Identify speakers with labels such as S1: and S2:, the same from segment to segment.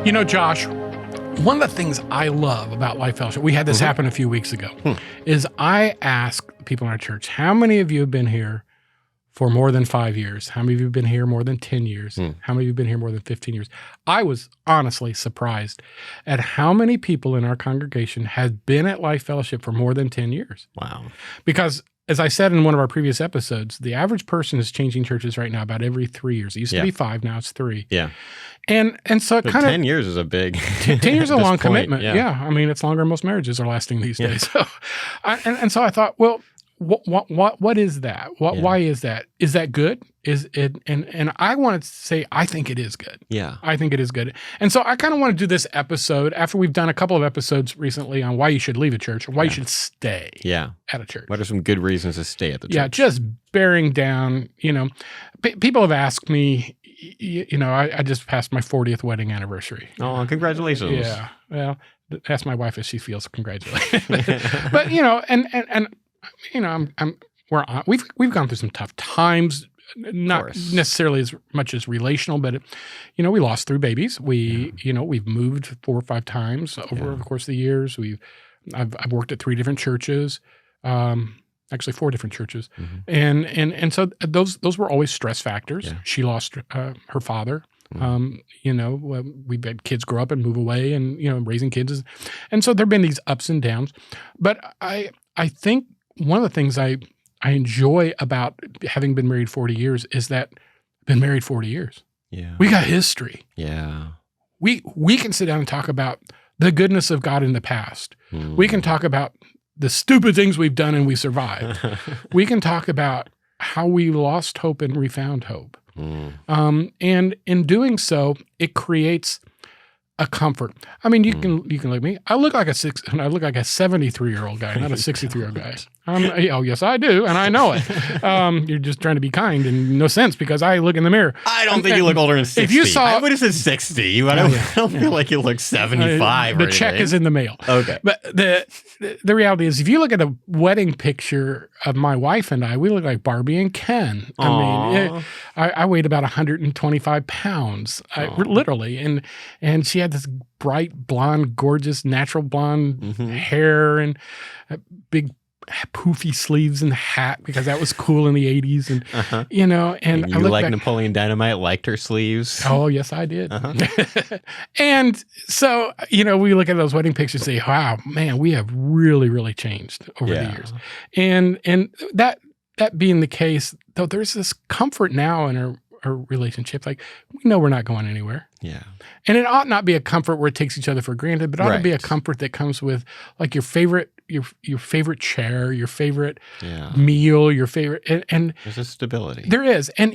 S1: Josh, one of the things I love about Life Fellowship, we had this happen a few weeks ago, is I ask people in our church, how many of you have been here for more than 5 years? How many of you have been here more than 10 years? How many of you have been here more than 15 years? I was honestly surprised at how many people in our congregation had been at Life Fellowship for more than 10 years.
S2: Wow.
S1: Because as I said in one of our previous episodes, the average person is changing churches right now about every 3 years. It used to be 5, now it's 3.
S2: Yeah.
S1: And so it kind of
S2: 10 years is a big
S1: 10 years is a long commitment.
S2: Yeah.
S1: Yeah. I mean, it's longer than most marriages are lasting these days. So, so I thought, well, what is that? Why is that? Is that good? Is it? And I wanted to say, I think it is good.
S2: Yeah.
S1: I think it is good. And so I kind of want to do this episode after we've done a couple of episodes recently on why you should leave a church or why you should stay at a church.
S2: What are some good reasons to stay at the church?
S1: Yeah, just bearing down, people have asked me, I just passed my 40th wedding anniversary.
S2: Oh, congratulations.
S1: Yeah. Well, ask my wife if she feels congratulated. but we've gone through some tough times, not necessarily as much as relational, but we lost 3 babies. We've moved 4 or 5 times over the course of the years. I've worked at 3 different churches. Actually 4 different churches. And so those were always stress factors. Yeah. She lost her father. We've had kids grow up and move away and, raising kids. And so there've been these ups and downs. But I think one of the things I enjoy about having been married 40 years is that I've been married 40 years. Yeah. We got history.
S2: Yeah.
S1: We can sit down and talk about the goodness of God in the past. We can talk about the stupid things we've done and we survived. We can talk about how we lost hope and refound hope. And in doing so, it creates a comfort. I mean, you can look at me. I look like a 73-year-old guy, not a 63-year-old guy. Oh, yes, I do, and I know it. You're just trying to be kind and no sense because I look in the mirre.
S2: I don't think you look older than 60.
S1: If you saw,
S2: I would have said 60, but I don't feel like you look 75
S1: The check is in the mail.
S2: Okay.
S1: But the reality is, if you look at the wedding picture of my wife and I, we look like Barbie and Ken. I mean, I weighed about 125 pounds, literally, and she had this bright blonde, gorgeous, natural blonde hair and big poofy sleeves and hat because that was cool in the 80s. And, and
S2: you like Napoleon Dynamite, liked her sleeves.
S1: Oh, yes, I did. And so, we look at those wedding pictures and say, wow, man, we have really, really changed over the years. And that being the case, though, there's this comfort now in our relationship. Like, we know we're not going anywhere.
S2: Yeah.
S1: And it ought not be a comfort where it takes each other for granted, but it ought to be a comfort that comes with like your favorite chair, your favorite meal, your favorite, and
S2: there's a stability.
S1: There is. And,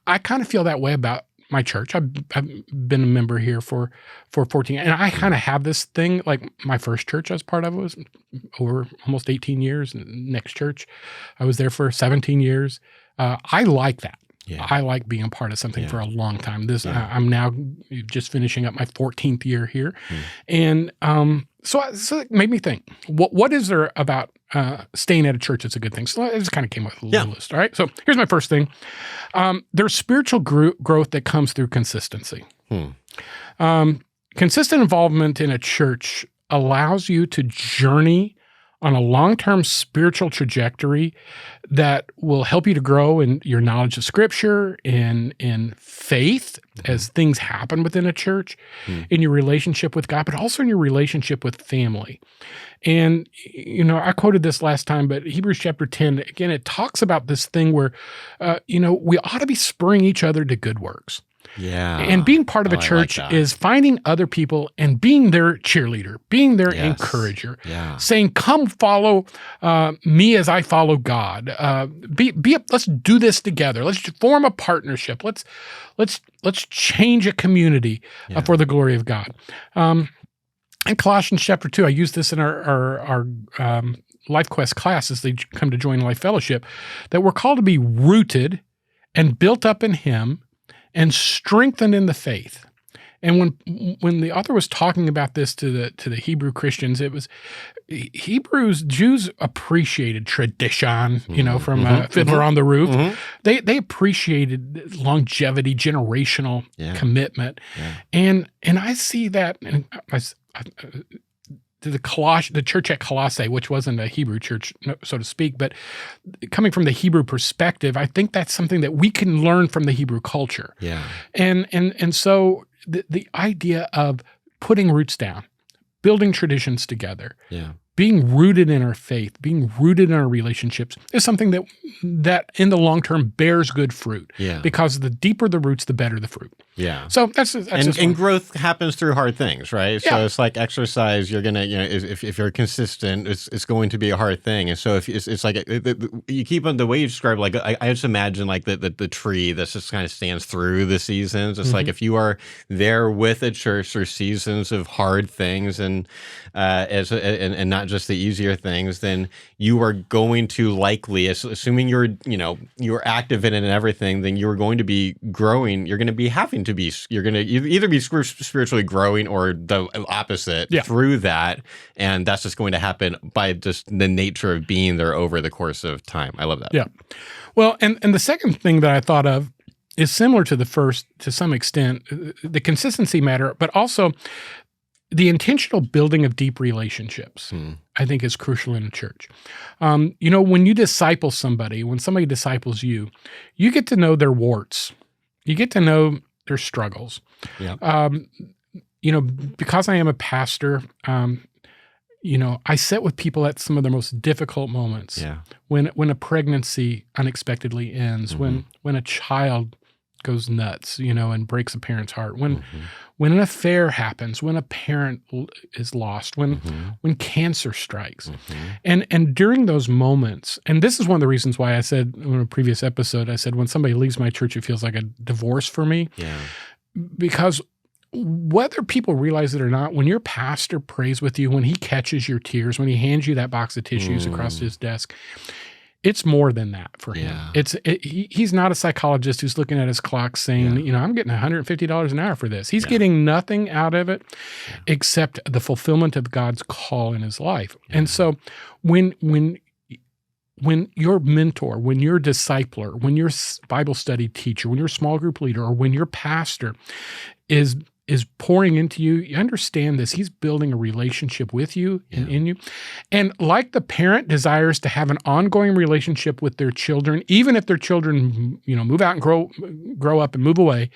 S1: I kind of feel that way about my church. I've been a member here for 14, and I kind of have this thing, like my first church I was part of was over almost 18 years. Next church, I was there for 17 years. I like that. Yeah. I like being a part of something for a long time. I'm now just finishing up my 14th year here. And so it made me think, what is there about staying at a church that's a good thing? So I just kind of came up with a little list. All right. So here's my first thing. There's spiritual growth that comes through consistency. Consistent involvement in a church allows you to journey on a long-term spiritual trajectory that will help you to grow in your knowledge of Scripture, in faith as things happen within a church, in your relationship with God, but also in your relationship with family. And, I quoted this last time, but Hebrews chapter 10, again, it talks about this thing where, we ought to be spurring each other to good works.
S2: Yeah.
S1: And being part of a church is finding other people and being their cheerleader, being their encourager, saying, come follow me as I follow God. Let's do this together. Let's form a partnership. Let's change a community for the glory of God. In Colossians chapter 2, I use this in our Life Quest class as they come to join Life Fellowship, that we're called to be rooted and built up in Him and strengthened in the faith, And when the author was talking about this to the Hebrew Christians, it was Jews appreciated tradition, from Fiddler on the Roof.
S2: Mm-hmm.
S1: They appreciated longevity, generational commitment.
S2: Yeah.
S1: And I see that the church at Colossae, which wasn't a Hebrew church, so to speak, but coming from the Hebrew perspective, I think that's something that we can learn from the Hebrew culture.
S2: Yeah.
S1: And so the idea of putting roots down, building traditions together, being rooted in our faith, being rooted in our relationships is something that in the long term bears good fruit.
S2: Yeah.
S1: Because the deeper the roots, the better the fruit.
S2: Yeah.
S1: So that's
S2: and growth happens through hard things, right?
S1: Yeah.
S2: So it's like exercise. You're gonna, if you're consistent, it's going to be a hard thing. And so if it's like you keep on the way you describe, like I just imagine like the tree that just kind of stands through the seasons. It's like if you are there with a church through seasons of hard things and not just the easier things, then you are going to likely, assuming you're active in it and everything, then you're going to be growing. You're going to be you're going to either be spiritually growing or the opposite through that. And that's just going to happen by just the nature of being there over the course of time. I love that.
S1: Yeah. Well, and the second thing that I thought of is similar to the first to some extent, the consistency matter, but also the intentional building of deep relationships, I think, is crucial in a church. When you disciple somebody, when somebody disciples you, you get to know their warts. You get to know their struggles. Yeah. Because I am a pastor, I sit with people at some of the most difficult moments. Yeah. When a pregnancy unexpectedly ends, when a child goes nuts, and breaks a parent's heart, when an affair happens, when a parent is lost, when cancer strikes. And during those moments, and this is one of the reasons why I said in a previous episode, I said, when somebody leaves my church, it feels like a divorce for me. Yeah. Because whether people realize it or not, when your pastor prays with you, when he catches your tears, when he hands you that box of tissues across his desk, it's more than that for him. He's not a psychologist who's looking at his clock saying, I'm getting $150 an hour for this. He's getting nothing out of it except the fulfillment of God's call in his life. And so when your mentor, when your discipler, when your Bible study teacher, when your small group leader, or when your pastor is pouring into you, you understand this. He's building a relationship with you and in you. And like the parent desires to have an ongoing relationship with their children, even if their children, move out and grow up and move away,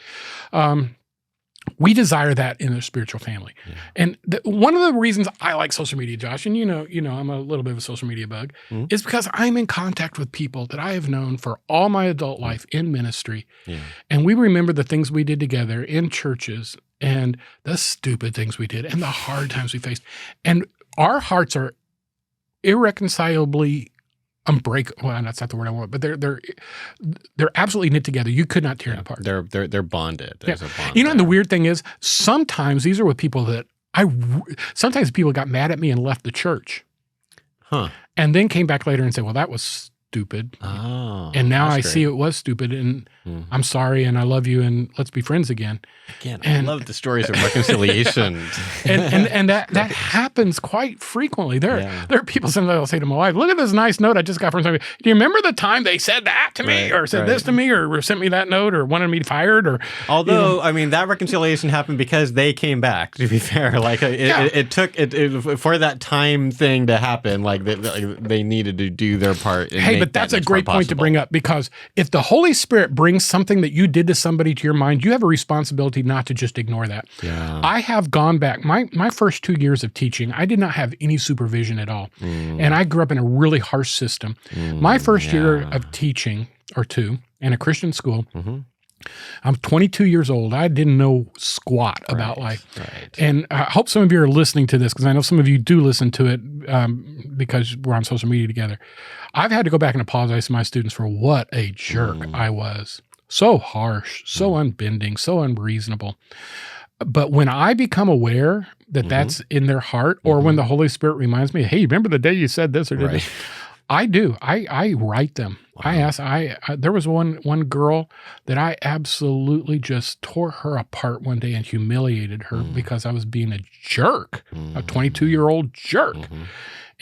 S1: we desire that in a spiritual family. Yeah. And one of the reasons I like social media, Josh, and I'm a little bit of a social media bug, is because I'm in contact with people that I have known for all my adult life in ministry. Yeah. And we remember the things we did together in churches and the stupid things we did and the hard times we faced. And our hearts are irreconcilably unbreakable. Well, that's not the word I want, but they're absolutely knit together. You could not tear it apart.
S2: They're bonded. There's a bond.
S1: And the weird thing is, sometimes these are with people that sometimes people got mad at me and left the church. Huh. And then came back later and said, well, that was stupid. Oh, and now I see it was stupid, and I'm sorry, and I love you, and let's be friends again.
S2: I love the stories of reconciliation.
S1: and that happens quite frequently. There are people sometimes I'll say to my wife, look at this nice note I just got from somebody. Do you remember the time they said that to me, or said this to me, or sent me that note, or wanted me fired? Or
S2: although that reconciliation happened because they came back. To be fair, like it took for that time thing to happen. Like they needed to do their part.
S1: But that's a great point to bring up, because if the Holy Spirit brings something that you did to somebody to your mind, you have a responsibility not to just ignore that. Yeah. I have gone back. My first 2 years of teaching, I did not have any supervision at all. And I grew up in a really harsh system. My first year of teaching, or two, in a Christian school, I'm 22 years old. I didn't know squat about life. Right. And I hope some of you are listening to this, because I know some of you do listen to it because we're on social media together. I've had to go back and apologize to my students for what a jerk I was. So harsh, so unbending, so unreasonable. But when I become aware that that's in their heart, or when the Holy Spirit reminds me, hey, remember the day you said this or did this? I do. I write them.
S2: Wow.
S1: There was one girl that I absolutely just tore her apart one day and humiliated her because I was being a jerk, a 22-year-old jerk.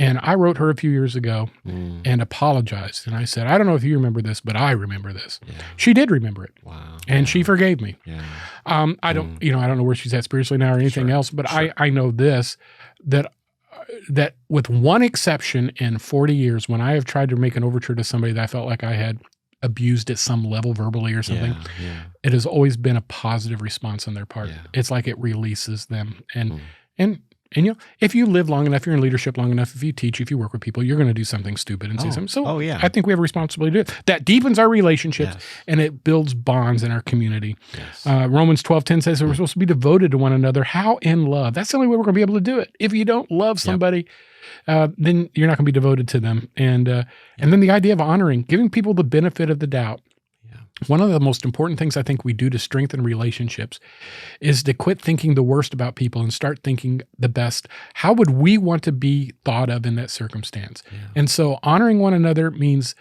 S1: And I wrote her a few years ago and apologized. And I said, I don't know if you remember this, but I remember this. Yeah. She did remember it.
S2: Wow.
S1: And she forgave me.
S2: Yeah.
S1: I don't know where she's at spiritually now or anything else, but I know this, that with one exception in 40 years, when I have tried to make an overture to somebody that I felt like I had abused at some level verbally or something, it has always been a positive response on their part. Yeah. It's like it releases them. And if you live long enough, you're in leadership long enough, if you teach, if you work with people, you're going to do something stupid and say something. So I think we have a responsibility to do it. That deepens our relationships and it builds bonds in our community. Yes. Romans 12:10 says we're supposed to be devoted to one another. How in love? That's the only way we're going to be able to do it. If you don't love somebody, then you're not going to be devoted to them. And then the idea of honoring, giving people the benefit of the doubt. One of the most important things I think we do to strengthen relationships is to quit thinking the worst about people and start thinking the best. How would we want to be thought of in that circumstance? Yeah. And so honoring one another means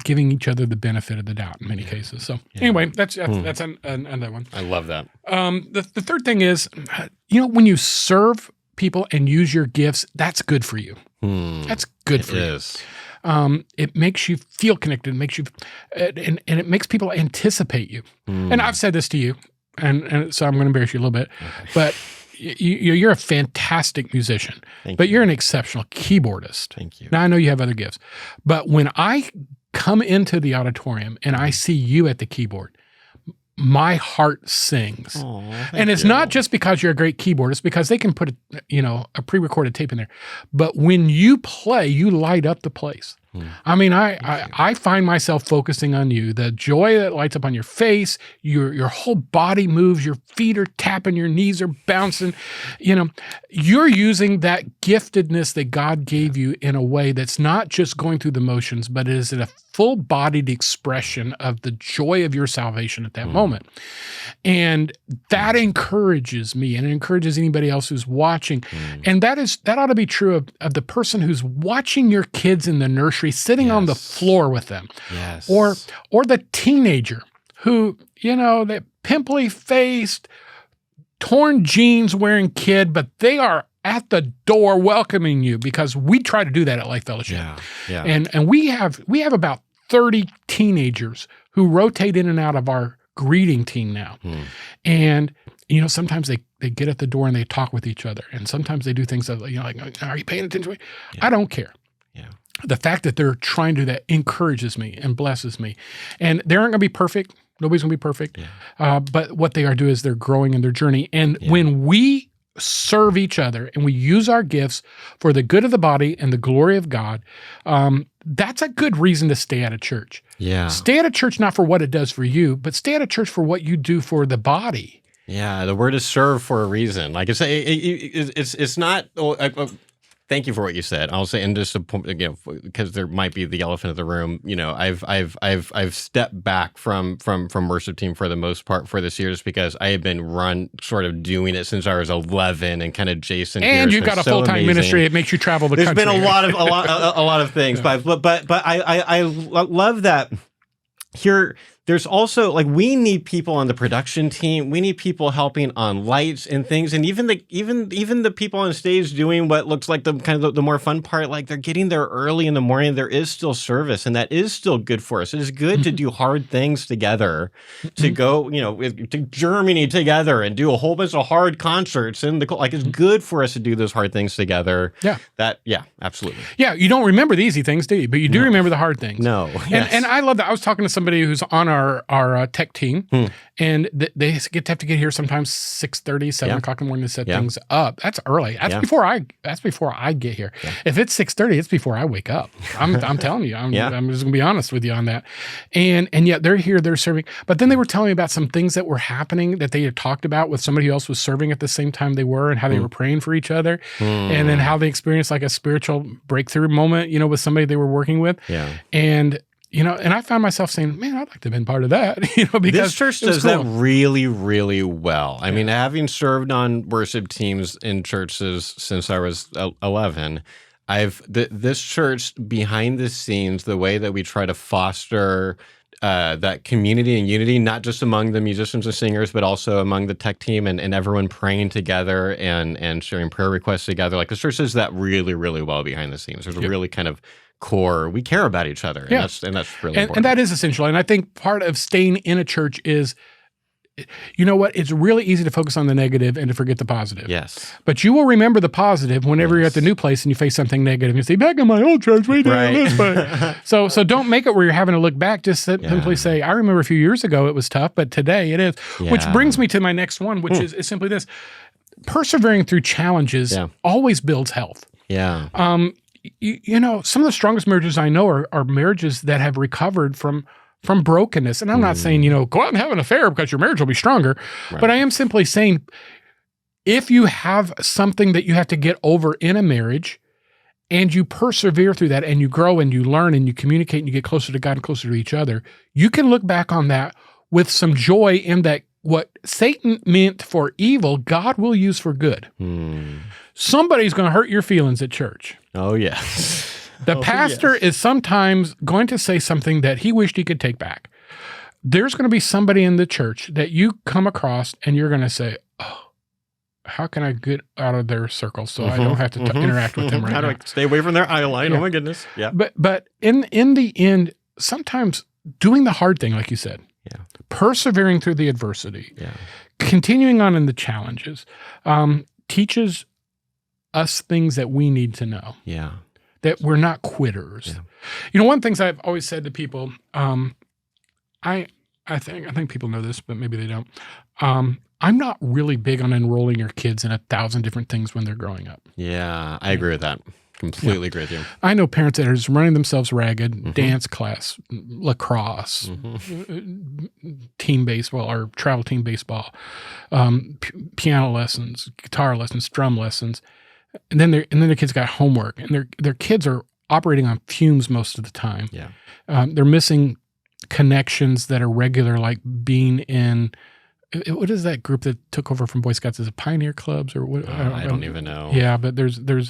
S1: giving each other the benefit of the doubt in many cases. So anyway, that's another one.
S2: I love that.
S1: The third thing is, when you serve people and use your gifts, that's good for you. That's good for you. It makes you feel connected. It makes you, and it makes people anticipate you. And I've said this to you, and so I'm going to embarrass you a little bit, but you're a fantastic musician, but you're an exceptional keyboardist. Thank you. Now I know you have other gifts, but when I come into the auditorium and I see you at the keyboard, my heart sings. And it's not just because you're a great keyboardist, because they can put a pre-recorded tape in there. But when you play, you light up the place. I mean, I find myself focusing on you. The joy that lights up on your face, your whole body moves, your feet are tapping, your knees are bouncing. You're using that giftedness that God gave you in a way that's not just going through the motions, but it is a full-bodied expression of the joy of your salvation at that moment. And that encourages me, and it encourages anybody else who's watching. And that ought to be true of the person who's watching your kids in the nursery, sitting on the floor with them. Yes. Or the teenager who, that pimply-faced, torn jeans wearing kid, but they are at the door welcoming you, because we try to do that at Life Fellowship. Yeah. And we have about 30 teenagers who rotate in and out of our greeting team now. And sometimes they get at the door and they talk with each other, and sometimes they do things that, like, are you paying attention to me? I don't care. The fact that they're trying to do that encourages me and blesses me. And they aren't going to be perfect. Nobody's going to be perfect. But what they are doing is they're growing in their journey. And when we serve each other and we use our gifts for the good of the body and the glory of God, that's a good reason to stay at a church. Stay at a church not for what it does for you, but stay at a church for what you do for the body.
S2: Yeah, the word is serve for a reason. Like it's not. Thank you for what you said. I'll say, and just because there might be the elephant in the room. I've stepped back from worship team for the most part for this year, just because I have been sort of doing it since I was 11, and kind of Jason.
S1: And you've got a full-time ministry. It makes you travel the country.
S2: There's been a lot of things, but I love that. Here, there's also, like, we need people on the production team. We need people helping on lights and things, and even the people on stage doing what looks like the kind of the more fun part. Like, they're getting there early in the morning. There is still service, and that is still good for us. It is good to do hard things together, to go to Germany together and do a whole bunch of hard concerts, and it's good for us to do those hard things together. Absolutely.
S1: Yeah, you don't remember the easy things, do you? But you do remember the hard things.
S2: No.
S1: And I love that. I was talking to somebody who's on our tech team, and they have to get here sometimes 6:30, 7 o'clock in the morning to set things up. That's early. That's before I get here. If it's 6:30, it's before I wake up. I'm telling you. I'm just gonna be honest with you on that. And yet they're here, they're serving. But then they were telling me about some things that were happening that they had talked about with somebody who else was serving at the same time they were, and how they were praying for each other, and then how they experienced like a spiritual breakthrough moment, with somebody they were working with. And and I found myself saying, man, I'd like to have been part of that, because
S2: this church does that really, really well. I mean, having served on worship teams in churches since I was 11, This church behind the scenes, the way that we try to foster that community and unity, not just among the musicians and singers, but also among the tech team and everyone praying together and sharing prayer requests together. Like the church does that really, really well behind the scenes. There's a really kind of core, we care about each other.
S1: Yeah.
S2: And that's really important.
S1: And that is essential. And I think part of staying in a church is, you know what? It's really easy to focus on the negative and to forget the positive.
S2: Yes.
S1: But you will remember the positive whenever you're at the new place and you face something negative. You say, back in my old church, we did this way. So don't make it where you're having to look back. Just simply say, I remember a few years ago it was tough, but today it is. Yeah. Which brings me to my next one, which is simply this. Persevering through challenges always builds health.
S2: Yeah.
S1: You know, some of the strongest marriages I know are marriages that have recovered from brokenness. And I'm not saying, you know, go out and have an affair because your marriage will be stronger. Right. But I am simply saying, if you have something that you have to get over in a marriage and you persevere through that and you grow and you learn and you communicate and you get closer to God and closer to each other, you can look back on that with some joy in that what Satan meant for evil, God will use for good. Somebody's going to hurt your feelings at church.
S2: Oh, yes.
S1: The pastor is sometimes going to say something that he wished he could take back. There's going to be somebody in the church that you come across and you're going to say, oh, how can I get out of their circle so I don't have to interact with them right now?
S2: How do I stay away from their eye line? Oh, my goodness. Yeah.
S1: But in the end, sometimes doing the hard thing, like you said, persevering through the adversity, continuing on in the challenges, teaches us things that we need to know.
S2: Yeah.
S1: That we're not quitters. Yeah. You know, one of the things I've always said to people, I think people know this, but maybe they don't. I'm not really big on enrolling your kids in 1,000 different things when they're growing up.
S2: Yeah, I agree with that. Completely agree with you.
S1: I know parents that are just running themselves ragged, dance class, lacrosse, team baseball or travel team baseball, piano lessons, guitar lessons, drum lessons. And then their kids got homework, and their kids are operating on fumes most of the time.
S2: Yeah,
S1: they're missing connections that are regular, like being in what is that group that took over from Boy Scouts? Is it Pioneer Clubs or what?
S2: I don't even know.
S1: Yeah, but there's the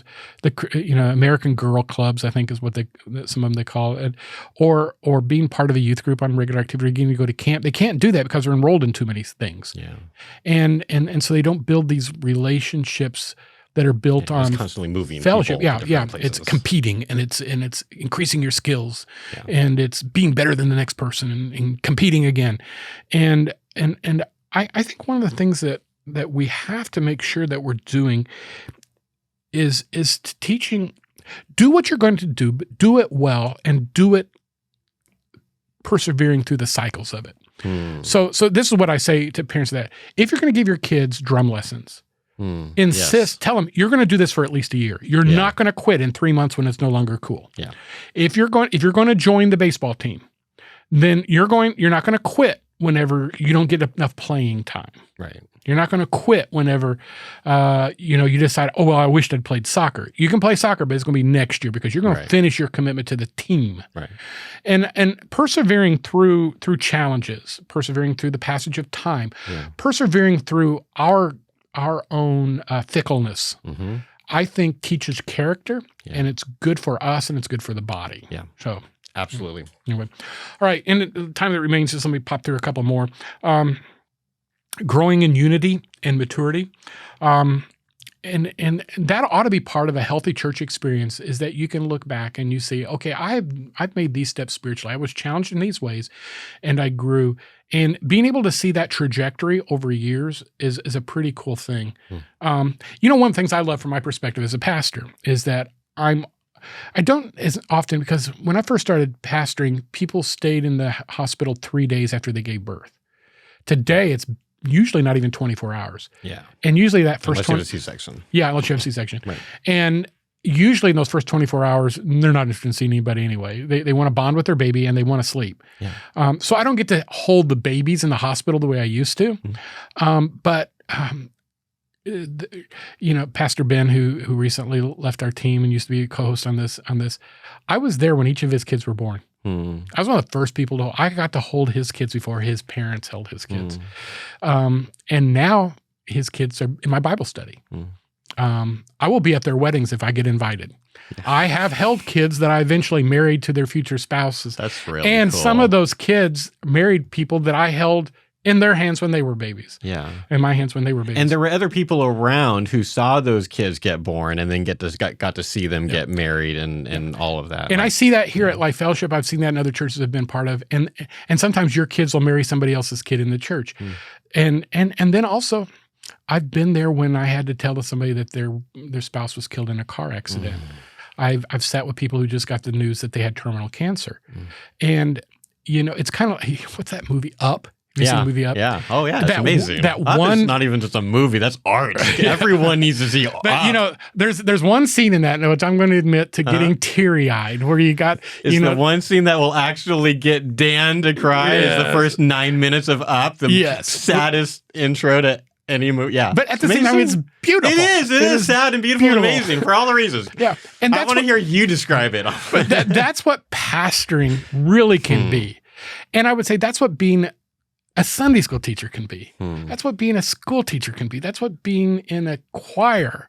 S1: American Girl Clubs, I think is what some of them they call it, or being part of a youth group on regular activity, getting to go to camp. They can't do that because they're enrolled in too many things.
S2: Yeah,
S1: and so they don't build these relationships that are built on
S2: constantly moving
S1: fellowship. Yeah.
S2: Places.
S1: It's competing and it's increasing your skills and it's being better than the next person and competing again. And I think one of the things that we have to make sure that we're doing is teaching, do what you're going to do, but do it well and do it persevering through the cycles of it. So this is what I say to parents that if you're going to give your kids drum lessons, tell them you're going to do this for at least a year. You're not going to quit in 3 months when it's no longer cool.
S2: Yeah.
S1: If you're going to join the baseball team, then you're not going to quit whenever you don't get enough playing time.
S2: Right.
S1: You're not going to quit whenever you decide, oh well, I wished I'd played soccer. You can play soccer, but it's going to be next year because you're going to finish your commitment to the team.
S2: Right.
S1: And persevering through challenges, persevering through the passage of time, persevering through our own fickleness, I think teaches character, and it's good for us and it's good for the body.
S2: Yeah.
S1: So
S2: absolutely.
S1: Anyway, all right. In the time that remains, just let me pop through a couple more. Growing in unity and maturity, and that ought to be part of a healthy church experience. Is that you can look back and you say, okay, I've made these steps spiritually. I was challenged in these ways, and I grew. And being able to see that trajectory over years is a pretty cool thing. One of the things I love from my perspective as a pastor is that I don't as often, because when I first started pastoring, people stayed in the hospital 3 days after they gave birth. Today, it's usually not even 24 hours.
S2: Yeah.
S1: And usually that first
S2: unless you have a C-section.
S1: Yeah, unless you have a C-section.
S2: Right.
S1: And usually in those first 24 hours, they're not interested in seeing anybody anyway. They want to bond with their baby and they want to sleep.
S2: Yeah.
S1: So I don't get to hold the babies in the hospital the way I used to. But Pastor Ben, who recently left our team and used to be a co-host on this, I was there when each of his kids were born. I was one of the first people I got to hold his kids before his parents held his kids. And now his kids are in my Bible study. I will be at their weddings if I get invited. I have held kids that I eventually married to their future spouses.
S2: That's really
S1: And
S2: cool.
S1: some of those kids married people that I held in their hands when they were babies.
S2: Yeah.
S1: In my hands when they were babies.
S2: And there were other people around who saw those kids get born and then got to see them get married and all of that.
S1: And I see that here at Life Fellowship. I've seen that in other churches I've been part of. And sometimes your kids will marry somebody else's kid in the church. And then also, I've been there when I had to tell somebody that their spouse was killed in a car accident. I've sat with people who just got the news that they had terminal cancer. And, it's kind of like, what's that movie, Up? Have you seen the movie Up?
S2: Yeah. Oh, yeah. It's amazing. Up is not even just a movie. That's art. Everyone needs to see Up.
S1: But, there's one scene in that, which I'm going to admit to getting teary-eyed, where you got,
S2: It's the one scene that will actually get Dan to cry is the first 9 minutes of Up, the saddest intro to any movie. Yeah.
S1: But at the same time, it's beautiful.
S2: It is. It is sad and beautiful and amazing for all the reasons.
S1: Yeah. And
S2: I want to hear you describe it.
S1: But that's what pastoring really can be. And I would say that's what being a Sunday school teacher can be. That's what being a school teacher can be. That's what being in a choir,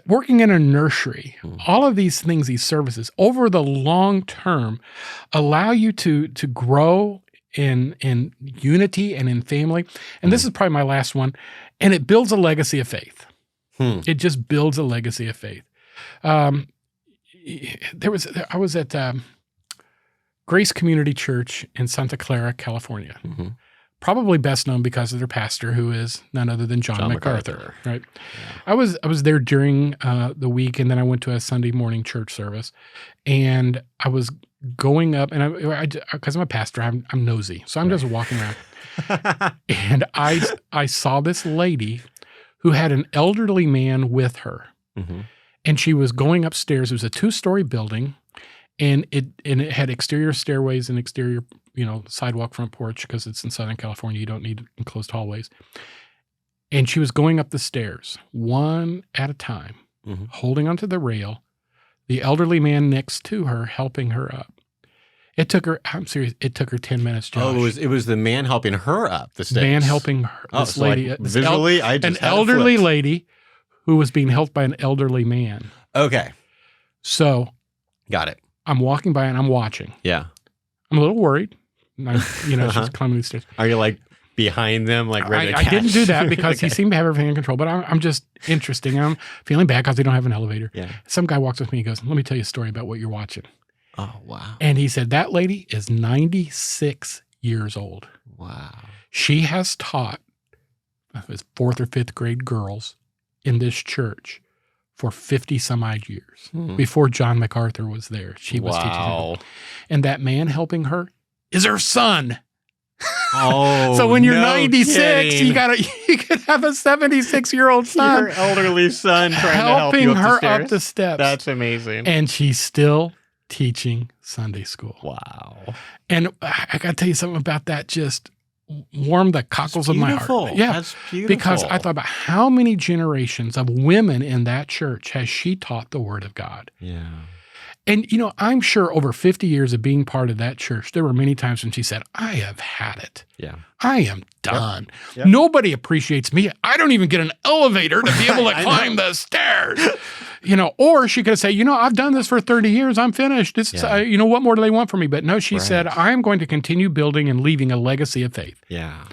S1: working in a nursery, all of these things, these services, over the long term, allow you to grow in unity and in family. And this is probably my last one. And it builds a legacy of faith. It just builds a legacy of faith. I was at Grace Community Church in Santa Clara, California. Probably best known because of their pastor, who is none other than John MacArthur. Right? Yeah. I was there during the week, and then I went to a Sunday morning church service, and I was going up, and because I'm a pastor, I'm nosy, so I'm just walking around, and I saw this lady who had an elderly man with her, and she was going upstairs. It was a 2-story building, and it had exterior stairways and exterior sidewalk, front porch, because it's in Southern California. You don't need enclosed hallways. And she was going up the stairs, one at a time, holding onto the rail, the elderly man next to her, helping her up. It took her, I'm serious, it took her 10 minutes, Josh.
S2: Oh, it was the man helping her up the stairs.
S1: Man helping her, this lady.
S2: Visually, I just
S1: an elderly lady who was being helped by an elderly man.
S2: Okay.
S1: So.
S2: Got it.
S1: I'm walking by and I'm watching.
S2: Yeah.
S1: I'm a little worried. She's climbing these stairs.
S2: Are you like behind them, like ready to catch?
S1: I didn't do that because he seemed to have everything in control, but I'm just interested. I'm feeling bad because they don't have an elevator.
S2: Yeah.
S1: Some guy walks with me and goes, let me tell you a story about what you're watching.
S2: Oh, wow.
S1: And he said, that lady is 96 years old.
S2: Wow.
S1: She has taught 4th or 5th grade girls in this church for 50 some odd years. Before John MacArthur was there, she was teaching them. And that man helping her is her son.
S2: Oh,
S1: so when you're 96, you could have a 76-year-old son.
S2: Your elderly son trying to help you
S1: up the steps.
S2: That's amazing.
S1: And she's still teaching Sunday school.
S2: Wow.
S1: And I got to tell you something about that. Just warmed the cockles of my heart. Yeah,
S2: that's beautiful.
S1: Because I thought about how many generations of women in that church has she taught the Word of God.
S2: Yeah.
S1: And, I'm sure over 50 years of being part of that church, there were many times when she said, I have had it.
S2: Yeah.
S1: I am done. Yep. Nobody appreciates me. I don't even get an elevator to be able to climb the stairs. Or she could say, I've done this for 30 years. I'm finished. What more do they want from me? But no, she said, I'm going to continue building and leaving a legacy of faith.
S2: Yeah.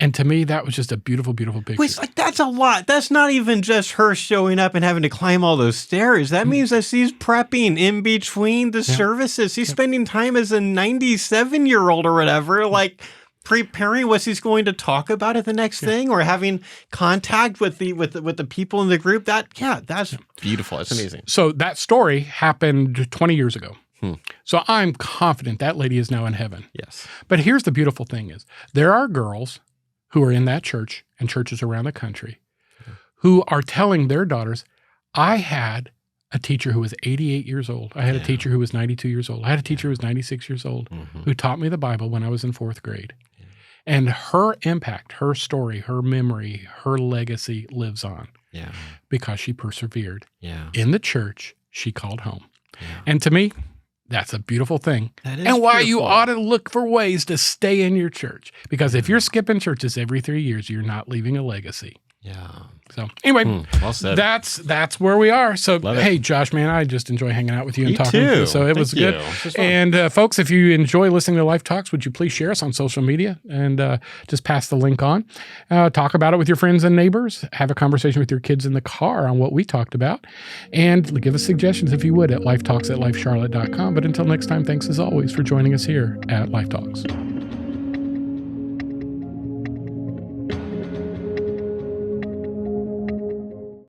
S1: And to me, that was just a beautiful, beautiful picture.
S2: Wait, that's a lot. That's not even just her showing up and having to climb all those stairs. That means that she's prepping in between the services. She's spending time as a 97-year-old or whatever, like preparing what she's going to talk about at the next thing, or having contact with the people in the group. That's beautiful. It's amazing.
S1: So that story happened 20 years ago. So I'm confident that lady is now in heaven.
S2: Yes.
S1: But here's the beautiful thing is there are girls who are in that church and churches around the country who are telling their daughters, I had a teacher who was 88 years old. I had a teacher who was 92 years old. I had a teacher who was 96 years old who taught me the Bible when I was in 4th grade. Yeah. And her impact, her story, her memory, her legacy lives on because she persevered in the church she called home. Yeah. And to me, that's a beautiful thing. And why you ought to look for ways to stay in your church. Because if you're skipping churches every 3 years, you're not leaving a legacy.
S2: Yeah.
S1: So anyway,
S2: well said.
S1: That's where we are. So
S2: Love it.
S1: hey, Josh, man, I just enjoy hanging out with you and talking
S2: too.
S1: with you. So it was
S2: Thank you.
S1: good.
S2: This was fun.
S1: And folks, if you enjoy listening to Life Talks, would you please share us on social media and just pass the link on? Talk about it with your friends and neighbors. Have a conversation with your kids in the car on what we talked about. And give us suggestions, if you would, at lifetalks@lifecharlotte.com. But until next time, thanks as always for joining us here at Life Talks.